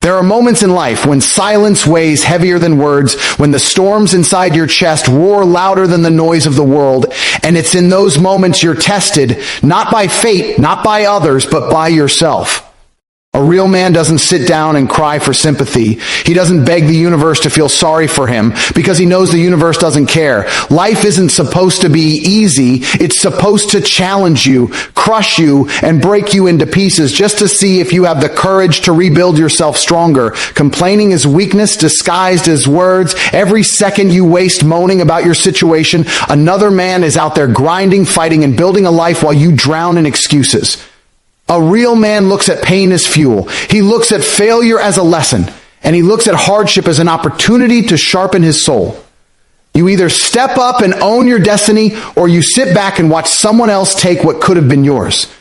There are moments in life when silence weighs heavier than words, when the storms inside your chest roar louder than the noise of the world, and it's in those moments you're tested, not by fate, not by others, but by yourself. A real man doesn't sit down and cry for sympathy. He doesn't beg the universe to feel sorry for him because he knows the universe doesn't care. Life isn't supposed to be easy. It's supposed to challenge you, crush you, and break you into pieces just to see if you have the courage to rebuild yourself stronger. Complaining is weakness disguised as words. Every second you waste moaning about your situation, another man is out there grinding, fighting, and building a life while you drown in excuses. A real man looks at pain as fuel. He looks at failure as a lesson, and he looks at hardship as an opportunity to sharpen his soul. You either step up and own your destiny, or you sit back and watch someone else take what could have been yours.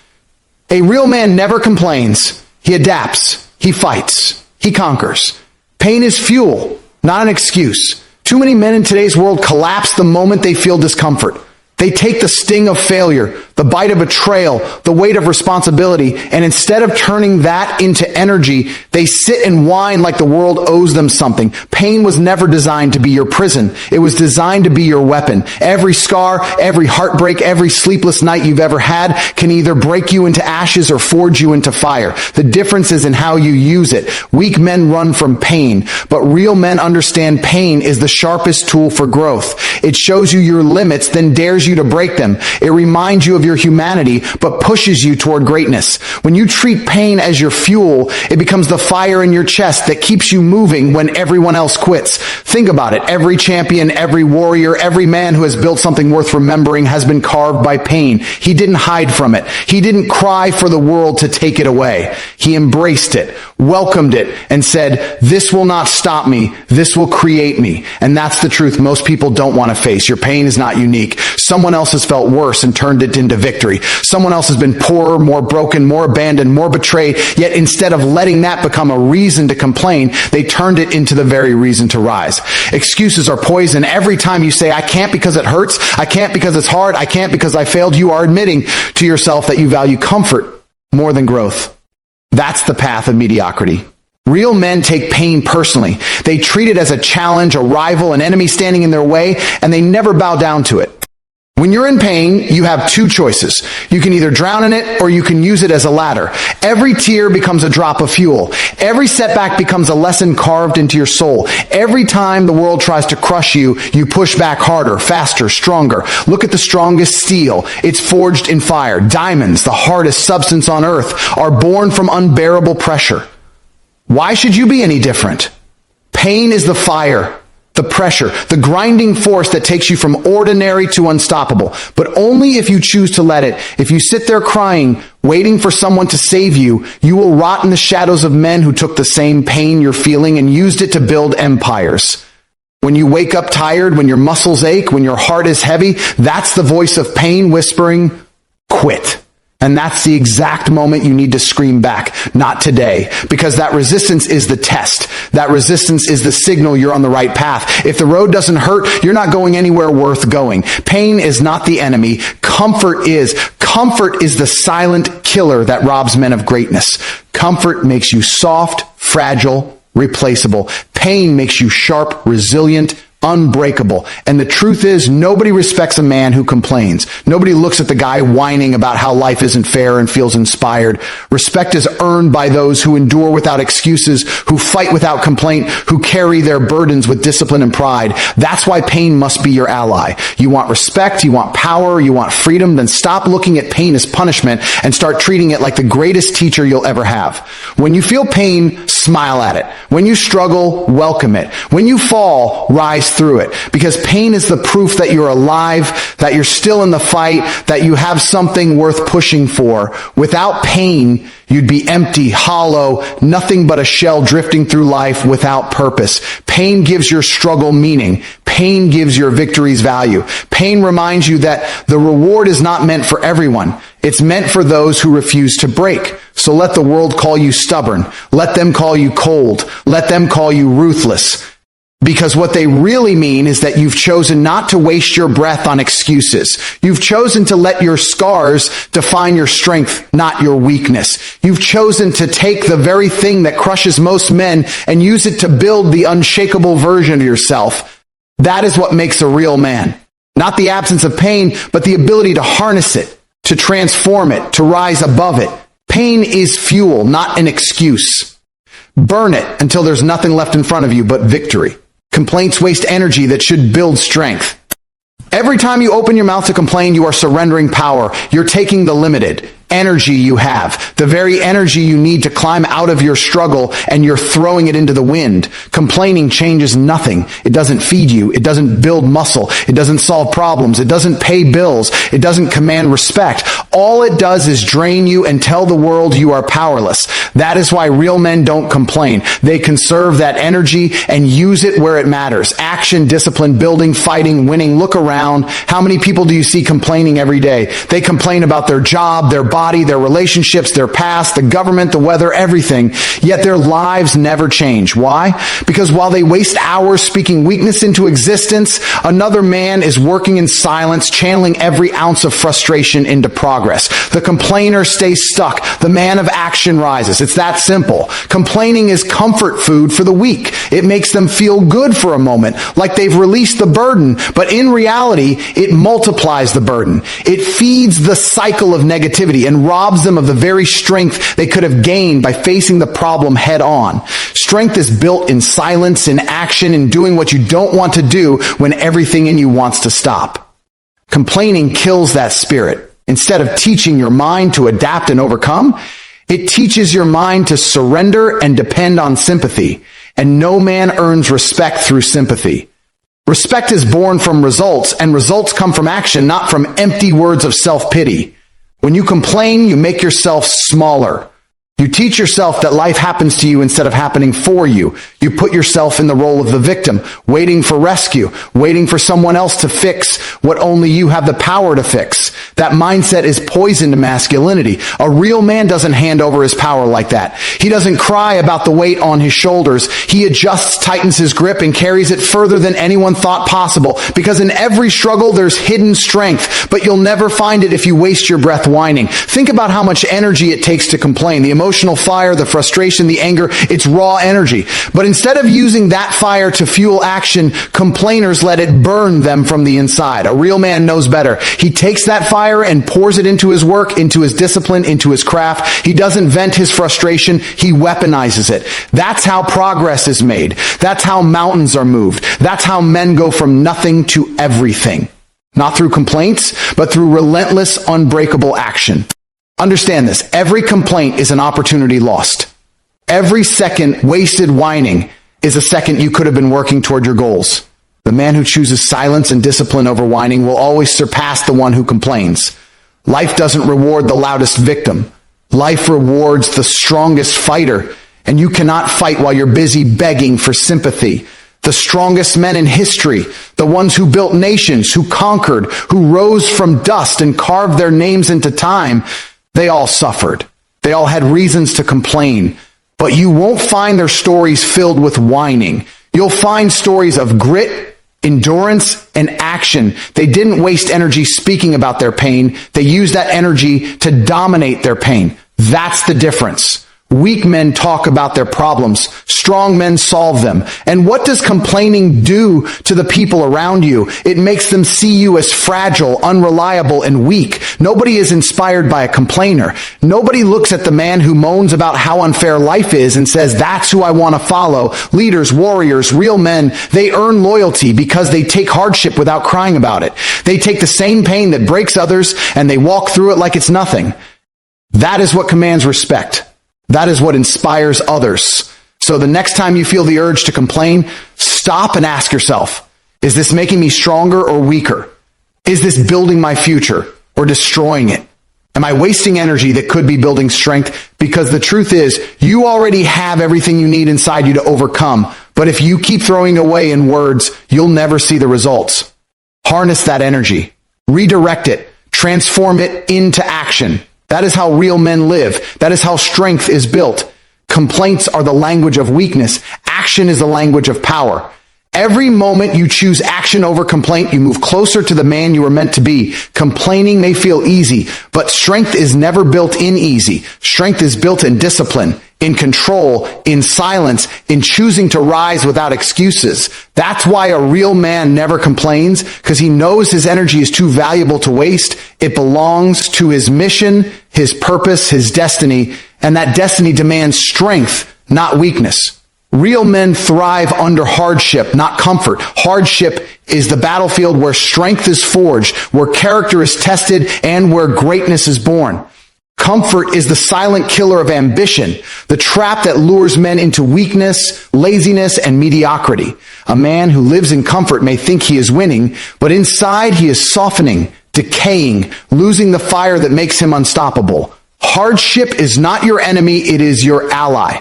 A real man never complains. He adapts. He fights. He conquers. Pain is fuel, not an excuse. Too many men in today's world collapse the moment they feel discomfort. They take the sting of failure, the bite of betrayal, the weight of responsibility, and instead of turning that into energy, they sit and whine like the world owes them something. Pain was never designed to be your prison. It was designed to be your weapon. Every scar, every heartbreak, every sleepless night you've ever had can either break you into ashes or forge you into fire. The difference is in how you use it. Weak men run from pain, but real men understand pain is the sharpest tool for growth. It shows you your limits, then dares you to break them. It reminds you of your humanity, but pushes you toward greatness. When you treat pain as your fuel, it becomes the fire in your chest that keeps you moving when everyone else quits. Think about it. Every champion, every warrior, every man who has built something worth remembering has been carved by pain. He didn't hide from it. He didn't cry for the world to take it away. He embraced it, welcomed it, and said, "This will not stop me. This will create me." And that's the truth most people don't want to face. Your pain is not unique. Someone else has felt worse and turned it into victory. Someone else has been poorer, more broken, more abandoned, more betrayed, yet instead of letting that become a reason to complain, they turned it into the very reason to rise. Excuses are poison. Every time you say, "I can't because it hurts, I can't because it's hard, I can't because I failed," you are admitting to yourself that you value comfort more than growth. That's the path of mediocrity. Real men take pain personally. They treat it as a challenge, a rival, an enemy standing in their way, and they never bow down to it. When you're in pain, you have two choices. You can either drown in it or you can use it as a ladder. Every tear becomes a drop of fuel. Every setback becomes a lesson carved into your soul. Every time the world tries to crush you, you push back harder, faster, stronger. Look at the strongest steel. It's forged in fire. Diamonds, the hardest substance on earth, are born from unbearable pressure. Why should you be any different? Pain is the fire, the pressure, the grinding force that takes you from ordinary to unstoppable. But only if you choose to let it. If you sit there crying, waiting for someone to save you, you will rot in the shadows of men who took the same pain you're feeling and used it to build empires. When you wake up tired, when your muscles ache, when your heart is heavy, that's the voice of pain whispering, "Quit." And that's the exact moment you need to scream back, "Not today," because that resistance is the test. That resistance is the signal you're on the right path. If the road doesn't hurt, you're not going anywhere worth going. Pain is not the enemy. Comfort is. Comfort is the silent killer that robs men of greatness. Comfort makes you soft, fragile, replaceable. Pain makes you sharp, resilient, unbreakable. And the truth is, nobody respects a man who complains. Nobody looks at the guy whining about how life isn't fair and feels inspired. Respect is earned by those who endure without excuses, who fight without complaint, who carry their burdens with discipline and pride. That's why pain must be your ally. You want respect, you want power, you want freedom, then stop looking at pain as punishment and start treating it like the greatest teacher you'll ever have. When you feel pain, smile at it. When you struggle, welcome it. When you fall, rise through it, because pain is the proof that you're alive, that you're still in the fight, that you have something worth pushing for. Without pain, you'd be empty, hollow, nothing but a shell drifting through life without purpose. Pain gives your struggle meaning. Pain gives your victories value. Pain reminds you that the reward is not meant for everyone. It's meant for those who refuse to break. So let the world call you stubborn. Let them call you cold. Let them call you ruthless. Because what they really mean is that you've chosen not to waste your breath on excuses. You've chosen to let your scars define your strength, not your weakness. You've chosen to take the very thing that crushes most men and use it to build the unshakable version of yourself. That is what makes a real man. Not the absence of pain, but the ability to harness it, to transform it, to rise above it. Pain is fuel, not an excuse. Burn it until there's nothing left in front of you but victory. Complaints waste energy that should build strength. Every time you open your mouth to complain, you are surrendering power. You're taking the limited energy you have, the very energy you need to climb out of your struggle, and you're throwing it into the wind. Complaining changes nothing. It doesn't feed you. It doesn't build muscle. It doesn't solve problems. It doesn't pay bills. It doesn't command respect. All it does is drain you and tell the world you are powerless. That is why real men don't complain. They conserve that energy and use it where it matters. Action, discipline, building, fighting, winning. Look around. How many people do you see complaining every day? They complain about their job, their body, their relationships, their past, the government, the weather, everything. Yet their lives never change. Why? Because while they waste hours speaking weakness into existence, another man is working in silence, channeling every ounce of frustration into progress. The complainer stays stuck. The man of action rises. It's that simple. Complaining is comfort food for the weak. It makes them feel good for a moment, like they've released the burden, but in reality, it multiplies the burden. It feeds the cycle of negativity and robs them of the very strength they could have gained by facing the problem head on. Strength is built in silence, in action, in doing what you don't want to do when everything in you wants to stop. Complaining kills that spirit. Instead of teaching your mind to adapt and overcome, it teaches your mind to surrender and depend on sympathy. And no man earns respect through sympathy. Respect is born from results, and results come from action, not from empty words of self-pity. When you complain, you make yourself smaller. You teach yourself that life happens to you instead of happening for you. You put yourself in the role of the victim, waiting for rescue, waiting for someone else to fix what only you have the power to fix. That mindset is poison to masculinity. A real man doesn't hand over his power like that. He doesn't cry about the weight on his shoulders. He adjusts, tightens his grip, and carries it further than anyone thought possible. Because in every struggle, there's hidden strength, but you'll never find it if you waste your breath whining. Think about how much energy it takes to complain. The emotional fire, the frustration, the anger, it's raw energy. But instead of using that fire to fuel action, complainers let it burn them from the inside. A real man knows better. He takes that fire and pours it into his work, into his discipline, into his craft. He doesn't vent his frustration, he weaponizes it. That's how progress is made. That's how mountains are moved. That's how men go from nothing to everything. Not through complaints, but through relentless, unbreakable action. Understand this. Every complaint is an opportunity lost. Every second wasted whining is a second you could have been working toward your goals. The man who chooses silence and discipline over whining will always surpass the one who complains. Life doesn't reward the loudest victim. Life rewards the strongest fighter. And you cannot fight while you're busy begging for sympathy. The strongest men in history, the ones who built nations, who conquered, who rose from dust and carved their names into time, they all suffered. They all had reasons to complain. But you won't find their stories filled with whining. You'll find stories of grit, endurance, and action. They didn't waste energy speaking about their pain. They used that energy to dominate their pain. That's the difference. Weak men talk about their problems. Strong men solve them. And what does complaining do to the people around you? It makes them see you as fragile, unreliable, and weak. Nobody is inspired by a complainer. Nobody looks at the man who moans about how unfair life is and says, that's who I want to follow. Leaders, warriors, real men, they earn loyalty because they take hardship without crying about it. They take the same pain that breaks others and they walk through it like it's nothing. That is what commands respect. That is what inspires others. So the next time you feel the urge to complain, stop and ask yourself, is this making me stronger or weaker? Is this building my future or destroying it? Am I wasting energy that could be building strength? Because the truth is, you already have everything you need inside you to overcome. But if you keep throwing away in words, you'll never see the results. Harness that energy, redirect it, transform it into action. That is how real men live. That is how strength is built. Complaints are the language of weakness. Action is the language of power. Every moment you choose action over complaint, you move closer to the man you were meant to be. Complaining may feel easy, but strength is never built in easy. Strength is built in discipline, in control, in silence, in choosing to rise without excuses. That's why a real man never complains, because he knows his energy is too valuable to waste. It belongs to his mission, his purpose, his destiny, and that destiny demands strength, not weakness. Real men thrive under hardship, not comfort. Hardship is the battlefield where strength is forged, where character is tested, and where greatness is born. Comfort is the silent killer of ambition, the trap that lures men into weakness, laziness, and mediocrity. A man who lives in comfort may think he is winning, but inside he is softening, decaying, losing the fire that makes him unstoppable. Hardship is not your enemy, it is your ally.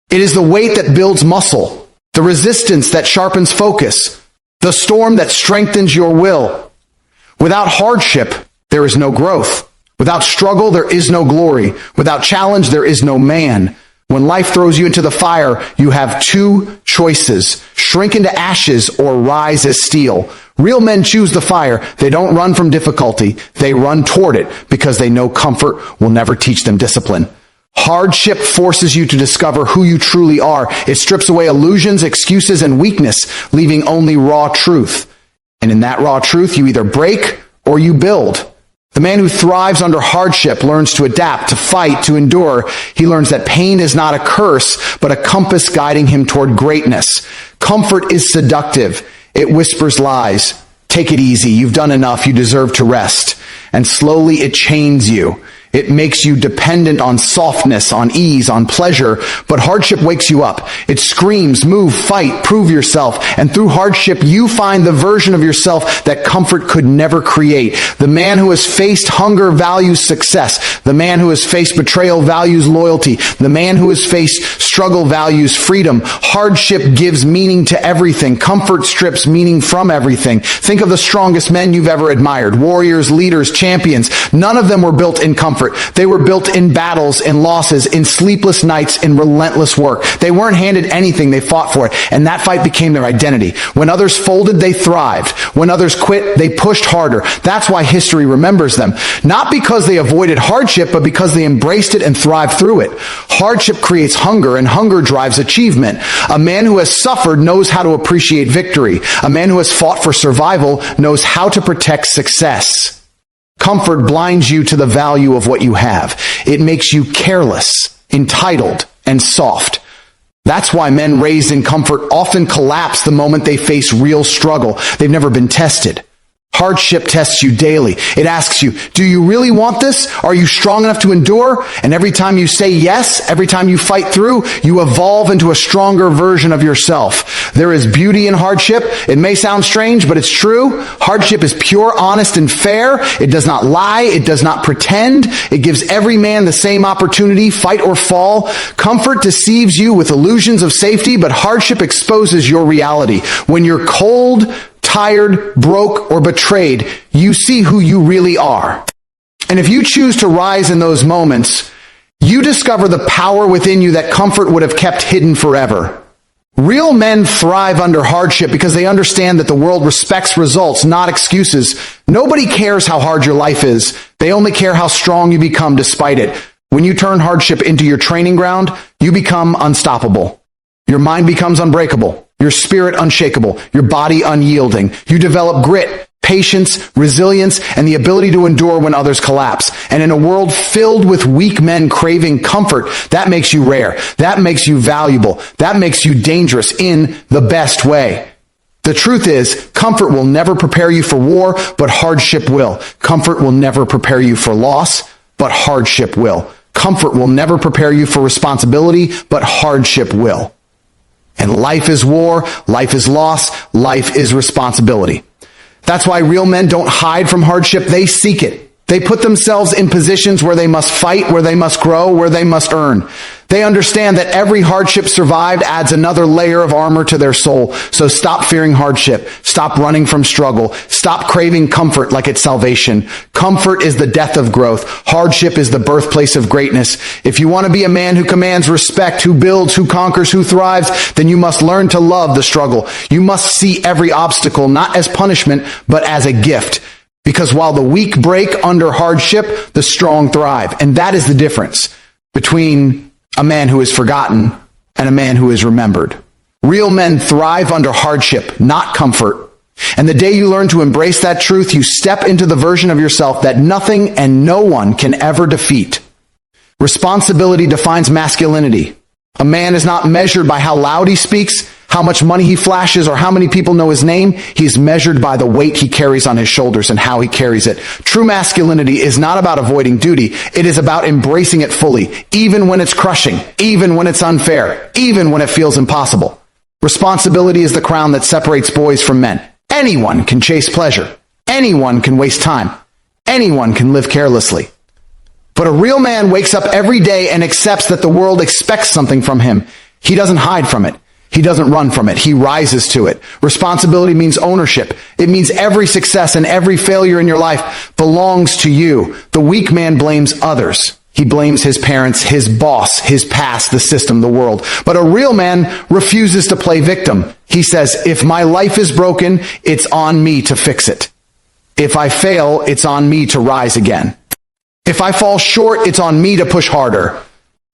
It is the weight that builds muscle, the resistance that sharpens focus, the storm that strengthens your will. Without hardship, there is no growth. Without struggle, there is no glory. Without challenge, there is no man. When life throws you into the fire, you have two choices: shrink into ashes or rise as steel. Real men choose the fire. They don't run from difficulty. They run toward it because they know comfort will never teach them discipline. Hardship forces you to discover who you truly are. It strips away illusions, excuses, and weakness, leaving only raw truth. And in that raw truth, you either break or you build. The man who thrives under hardship learns to adapt, to fight, to endure. He learns that pain is not a curse, but a compass guiding him toward greatness. Comfort is seductive. It whispers lies. Take it easy. You've done enough. You deserve to rest. And slowly it chains you. It makes you dependent on softness, on ease, on pleasure, but hardship wakes you up. It screams, move, fight, prove yourself, and through hardship you find the version of yourself that comfort could never create. The man who has faced hunger values success. The man who has faced betrayal values loyalty. The man who has faced struggle values freedom. Hardship gives meaning to everything. Comfort strips meaning from everything. Think of the strongest men you've ever admired. Warriors, leaders, champions. None of them were built in comfort. They were built in battles, in losses, in sleepless nights, in relentless work. They weren't handed anything, they fought for it, and that fight became their identity. When others folded, they thrived. When others quit, they pushed harder. That's why history remembers them. Not because they avoided hardship, but because they embraced it and thrived through it. Hardship creates hunger, and hunger drives achievement. A man who has suffered knows how to appreciate victory. A man who has fought for survival knows how to protect success. Comfort blinds you to the value of what you have. It makes you careless, entitled, and soft. That's why men raised in comfort often collapse the moment they face real struggle. They've never been tested. Hardship tests you daily. It asks you, do you really want this? Are you strong enough to endure? And every time you say yes, every time you fight through, you evolve into a stronger version of yourself. There is beauty in hardship. It may sound strange, but it's true. Hardship is pure, honest, and fair. It does not lie. It does not pretend. It gives every man the same opportunity, fight or fall. Comfort deceives you with illusions of safety, but hardship exposes your reality. When you're cold, tired, broke, or betrayed, you see who you really are. And if you choose to rise in those moments, you discover the power within you that comfort would have kept hidden forever. Real men thrive under hardship because they understand that the world respects results, not excuses. Nobody cares how hard your life is. They only care how strong you become despite it. When you turn hardship into your training ground, you become unstoppable. Your mind becomes unbreakable. Your spirit unshakable, your body unyielding. You develop grit, patience, resilience, and the ability to endure when others collapse. And in a world filled with weak men craving comfort, that makes you rare. That makes you valuable. That makes you dangerous in the best way. The truth is, comfort will never prepare you for war, but hardship will. Comfort will never prepare you for loss, but hardship will. Comfort will never prepare you for responsibility, but hardship will. And life is war, life is loss, life is responsibility. That's why real men don't hide from hardship, they seek it. They put themselves in positions where they must fight, where they must grow, where they must earn. They understand that every hardship survived adds another layer of armor to their soul. So stop fearing hardship. Stop running from struggle. Stop craving comfort like it's salvation. Comfort is the death of growth. Hardship is the birthplace of greatness. If you want to be a man who commands respect, who builds, who conquers, who thrives, then you must learn to love the struggle. You must see every obstacle not as punishment, but as a gift. Because while the weak break under hardship, the strong thrive. And that is the difference between a man who is forgotten and a man who is remembered. Real men thrive under hardship, not comfort. And the day you learn to embrace that truth, you step into the version of yourself that nothing and no one can ever defeat. Responsibility defines masculinity. A man is not measured by how loud he speaks, how much money he flashes, or how many people know his name. He is measured by the weight he carries on his shoulders and how he carries it. True masculinity is not about avoiding duty. It is about embracing it fully, even when it's crushing, even when it's unfair, even when it feels impossible. Responsibility is the crown that separates boys from men. Anyone can chase pleasure. Anyone can waste time. Anyone can live carelessly. But a real man wakes up every day and accepts that the world expects something from him. He doesn't hide from it. He doesn't run from it. He rises to it. Responsibility means ownership. It means every success and every failure in your life belongs to you. The weak man blames others. He blames his parents, his boss, his past, the system, the world. But a real man refuses to play victim. He says, if my life is broken, it's on me to fix it. If I fail, it's on me to rise again. If I fall short, it's on me to push harder.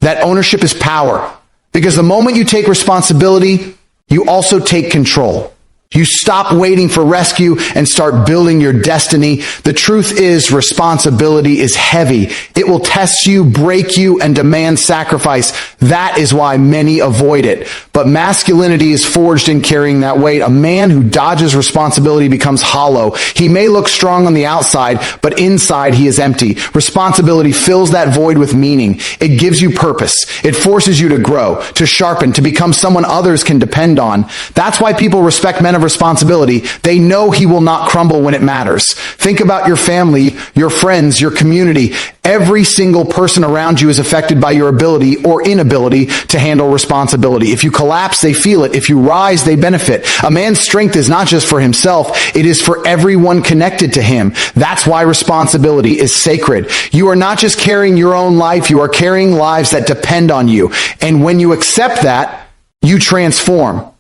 That ownership is power. Because the moment you take responsibility, you also take control. You stop waiting for rescue and start building your destiny. The truth is, responsibility is heavy. It will test you, break you, and demand sacrifice. That is why many avoid it. But masculinity is forged in carrying that weight. A man who dodges responsibility becomes hollow. He may look strong on the outside, but inside he is empty. Responsibility fills that void with meaning. It gives you purpose. It forces you to grow, to sharpen, to become someone others can depend on. That's why people respect men of responsibility. They know he will not crumble when it matters. Think about your family, your friends, your community. Every single person around you is affected by your ability or inability to handle responsibility. If you collapse, they feel it. If you rise, they benefit. A man's strength is not just for himself, it is for everyone connected to him. That's why responsibility is sacred. You are not just carrying your own life, you are carrying lives that depend on you. And when you accept that, you transform.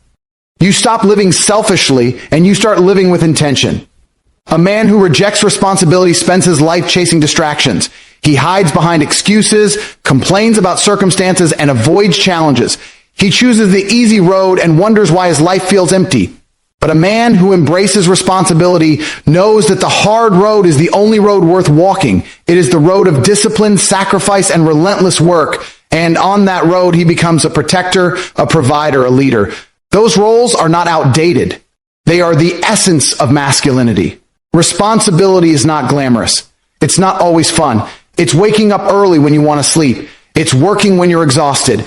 You stop living selfishly and you start living with intention. A man who rejects responsibility spends his life chasing distractions. He hides behind excuses, complains about circumstances, and avoids challenges. He chooses the easy road and wonders why his life feels empty. But a man who embraces responsibility knows that the hard road is the only road worth walking. It is the road of discipline, sacrifice, and relentless work. And on that road, he becomes a protector, a provider, a leader. Those roles are not outdated. They are the essence of masculinity. Responsibility is not glamorous. It's not always fun. It's waking up early when you want to sleep. It's working when you're exhausted.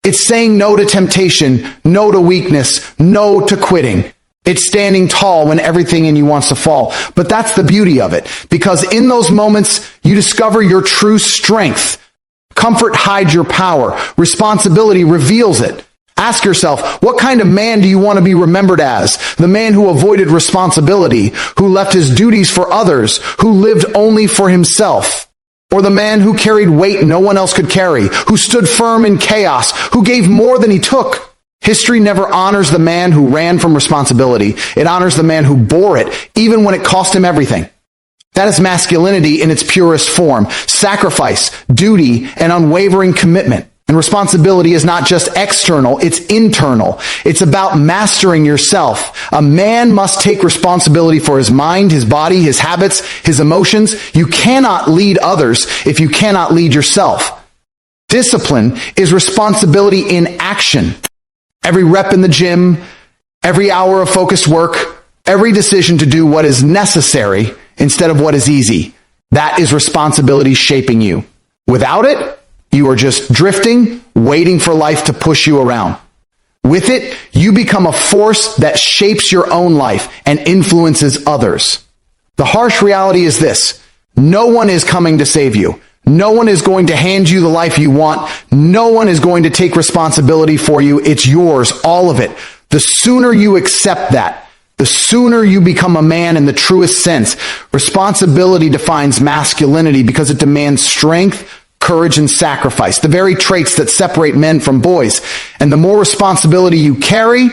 It's saying no to temptation, no to weakness, no to quitting. It's standing tall when everything in you wants to fall. But that's the beauty of it, because in those moments, you discover your true strength. Comfort hides your power. Responsibility reveals it. Ask yourself, what kind of man do you want to be remembered as? The man who avoided responsibility, who left his duties for others, who lived only for himself? Or the man who carried weight no one else could carry, who stood firm in chaos, who gave more than he took? History never honors the man who ran from responsibility. It honors the man who bore it, even when it cost him everything. That is masculinity in its purest form: sacrifice, duty, and unwavering commitment. And responsibility is not just external, it's internal. It's about mastering yourself. A man must take responsibility for his mind, his body, his habits, his emotions. You cannot lead others if you cannot lead yourself. Discipline is responsibility in action. Every rep in the gym, every hour of focused work, every decision to do what is necessary instead of what is easy. That is responsibility shaping you. Without it, you are just drifting, waiting for life to push you around. With it, you become a force that shapes your own life and influences others. The harsh reality is this: No one is coming to save you. No one is going to hand you the life you want. No one is going to take responsibility for you. It's yours, all of it. The sooner you accept that, the sooner you become a man in the truest sense. Responsibility defines masculinity because it demands strength, courage, and sacrifice, the very traits that separate men from boys. And the more responsibility you carry,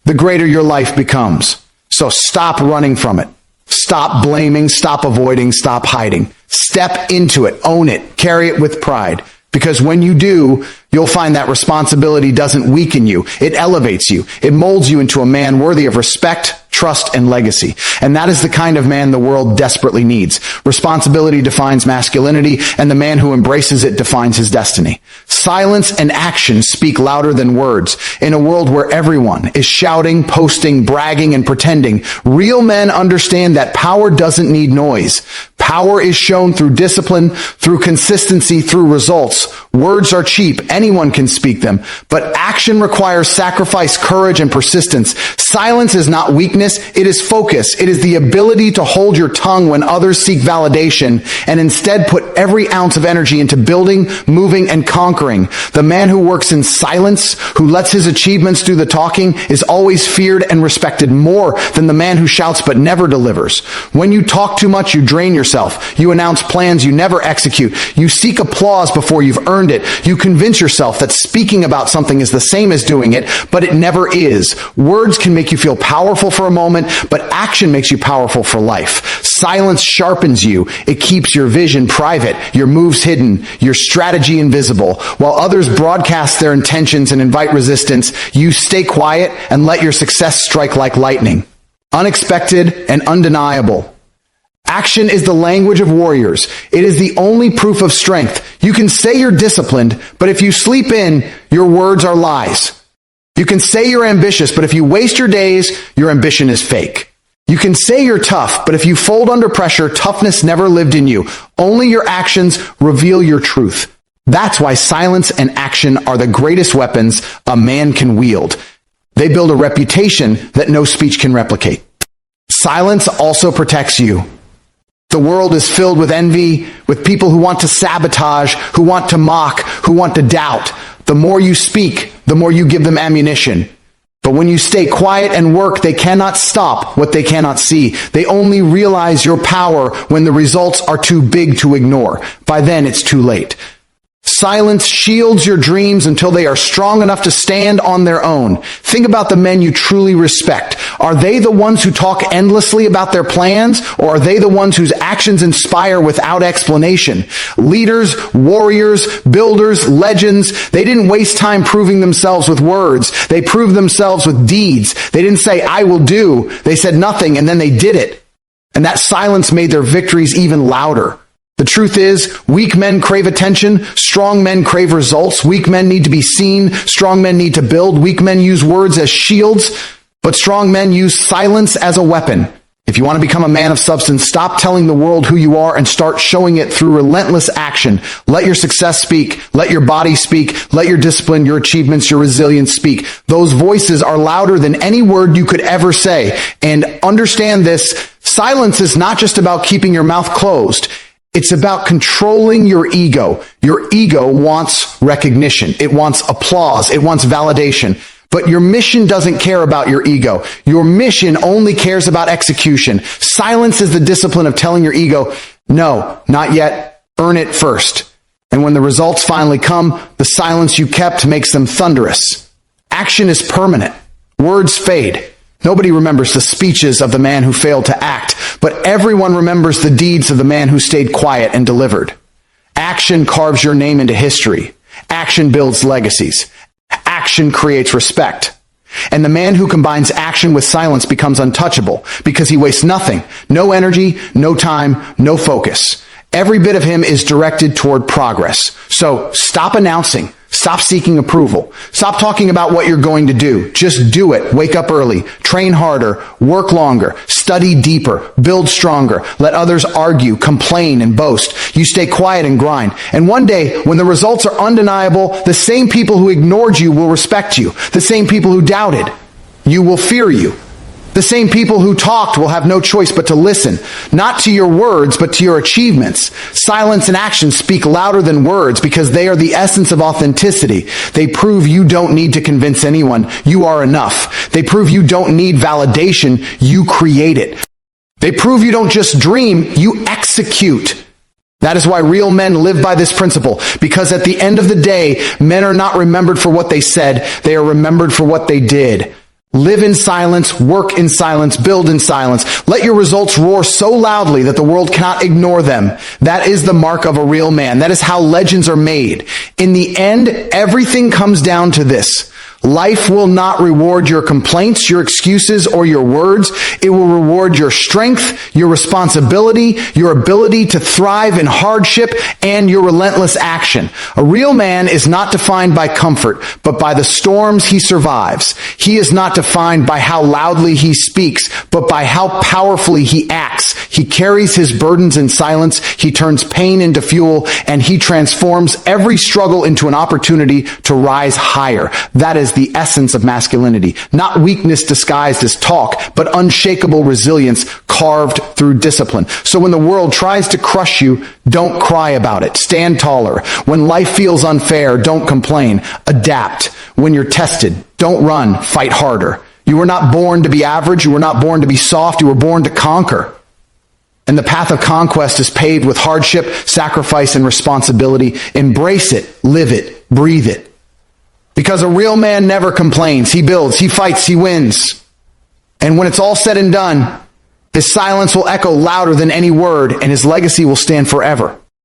the greater your life becomes. So stop running from it. Stop blaming, stop avoiding, stop hiding. Step into it, own it, carry it with pride. Because when you do, you'll find that responsibility doesn't weaken you. It elevates you. It molds you into a man worthy of respect, trust, and legacy. And that is the kind of man the world desperately needs. Responsibility defines masculinity, and the man who embraces it defines his destiny. Silence and action speak louder than words. In a world where everyone is shouting, posting, bragging, and pretending, real men understand that power doesn't need noise. Power is shown through discipline, through consistency, through results. Words are cheap. Anyone can speak them. But action requires sacrifice, courage, and persistence. Silence is not weakness. It is focus. It is the ability to hold your tongue when others seek validation and instead put every ounce of energy into building, moving, and conquering. The man who works in silence, who lets his achievements do the talking, is always feared and respected more than the man who shouts but never delivers. When you talk too much, you drain yourself. You announce plans you never execute. You seek applause before you've earned it. You convince yourself that speaking about something is the same as doing it, but it never is. Words can make you feel powerful for a moment, but action makes you powerful for life. Silence sharpens you. It keeps your vision private, your moves hidden, your strategy invisible. While others broadcast their intentions and invite resistance, you stay quiet and let your success strike like lightning. Unexpected and undeniable. Action is the language of warriors. It is the only proof of strength. You can say you're disciplined, but if you sleep in, your words are lies. You can say you're ambitious, but if you waste your days, your ambition is fake. You can say you're tough, but if you fold under pressure, toughness never lived in you. Only your actions reveal your truth. That's why silence and action are the greatest weapons a man can wield. They build a reputation that no speech can replicate. Silence also protects you. The world is filled with envy, with people who want to sabotage, who want to mock, who want to doubt. The more you speak, the more you give them ammunition. But when you stay quiet and work, they cannot stop what they cannot see. They only realize your power when the results are too big to ignore. By then, it's too late. Silence shields your dreams until they are strong enough to stand on their own. Think about the men you truly respect. Are they the ones who talk endlessly about their plans, or are they the ones whose actions inspire without explanation? Leaders, warriors, builders, legends, they didn't waste time proving themselves with words. They proved themselves with deeds. They didn't say, "I will do." They said nothing, and then they did it. And that silence made their victories even louder. The truth is, weak men crave attention, strong men crave results. Weak men need to be seen, strong men need to build. Weak men use words as shields, but strong men use silence as a weapon. If you want to become a man of substance, stop telling the world who you are and start showing it through relentless action. Let your success speak. Let your body speak. Let your discipline, your achievements, your resilience speak. Those voices are louder than any word you could ever say. And understand this, silence is not just about keeping your mouth closed. It's about controlling your ego. Your ego wants recognition. It wants applause. It wants validation. But your mission doesn't care about your ego. Your mission only cares about execution. Silence is the discipline of telling your ego, no, not yet. Earn it first. And when the results finally come, the silence you kept makes them thunderous. Action is permanent. Words fade. Nobody remembers the speeches of the man who failed to act, but everyone remembers the deeds of the man who stayed quiet and delivered. Action carves your name into history. Action builds legacies. Action creates respect. And the man who combines action with silence becomes untouchable because he wastes nothing. No energy, no time, no focus. Every bit of him is directed toward progress. So stop announcing. Stop seeking approval. Stop talking about what you're going to do. Just do it. Wake up early. Train harder. Work longer. Study deeper. Build stronger. Let others argue, complain, and boast. You stay quiet and grind. And one day, when the results are undeniable, the same people who ignored you will respect you. The same people who doubted you will fear you. The same people who talked will have no choice but to listen, not to your words, but to your achievements. Silence and action speak louder than words because they are the essence of authenticity. They prove you don't need to convince anyone. You are enough. They prove you don't need validation. You create it. They prove you don't just dream, you execute. That is why real men live by this principle, because at the end of the day, men are not remembered for what they said, they are remembered for what they did. Live in silence, work in silence, build in silence. Let your results roar so loudly that the world cannot ignore them. That is the mark of a real man. That is how legends are made. In the end, everything comes down to this. Life will not reward your complaints, your excuses, or your words. It will reward your strength, your responsibility, your ability to thrive in hardship, and your relentless action. A real man is not defined by comfort, but by the storms he survives. He is not defined by how loudly he speaks, but by how powerfully he acts. He carries his burdens in silence, he turns pain into fuel, and he transforms every struggle into an opportunity to rise higher. That is the essence of masculinity. Not weakness disguised as talk, but unshakable resilience carved through discipline. So when the world tries to crush you, don't cry about it. Stand taller. When life feels unfair, don't complain. Adapt. When you're tested, don't run. Fight harder. You were not born to be average. You were not born to be soft. You were born to conquer. And the path of conquest is paved with hardship, sacrifice, and responsibility. Embrace it, live it, breathe it. Because a real man never complains. He builds, he fights, he wins. And when it's all said and done, his silence will echo louder than any word, and his legacy will stand forever.